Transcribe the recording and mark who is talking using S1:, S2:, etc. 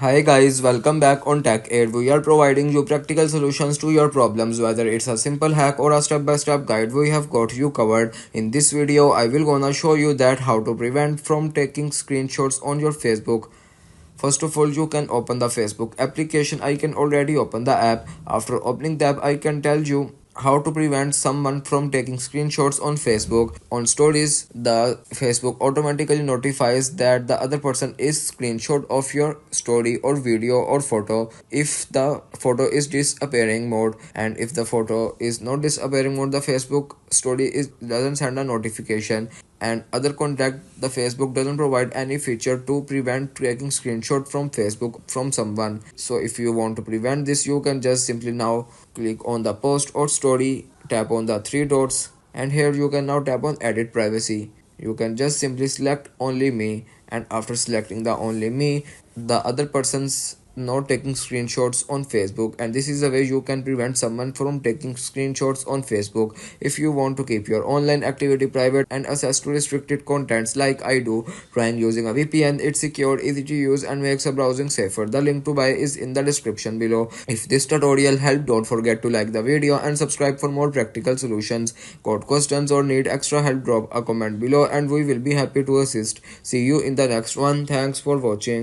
S1: Hi guys, welcome back on Tech Aid. We are providing you practical solutions to your problems, whether it's a simple hack or a step-by-step guide. We have got you covered. In this video, I will gonna show you that how to prevent from taking screenshots on your Facebook. First of all, you can open the Facebook application. I can already open the app. After opening the app, I can tell you how to prevent someone from taking screenshots on Facebook. On stories, the Facebook automatically notifies that the other person is screenshot of your story or video or photo if the photo is disappearing mode, and if the photo is not disappearing mode, the Facebook story is doesn't send a notification. And other contact, the Facebook doesn't provide any feature to prevent taking screenshot from Facebook from someone. So if you want to prevent this, you can just simply now click on the post or story, tap on the three dots, and here you can now tap on edit privacy. You can just simply select only me, and after selecting the only me, the other person's not taking screenshots on Facebook, and this is the way you can prevent someone from taking screenshots on Facebook. If you want to keep your online activity private and access to restricted contents like I do, trying using a VPN. It's secure, easy to use, and makes a browsing safer. The link to buy is in the description below. If this tutorial helped, don't forget to like the video and subscribe for more practical solutions. Got questions or need extra help, drop a comment below and we will be happy to assist. See you in the next one. Thanks for watching.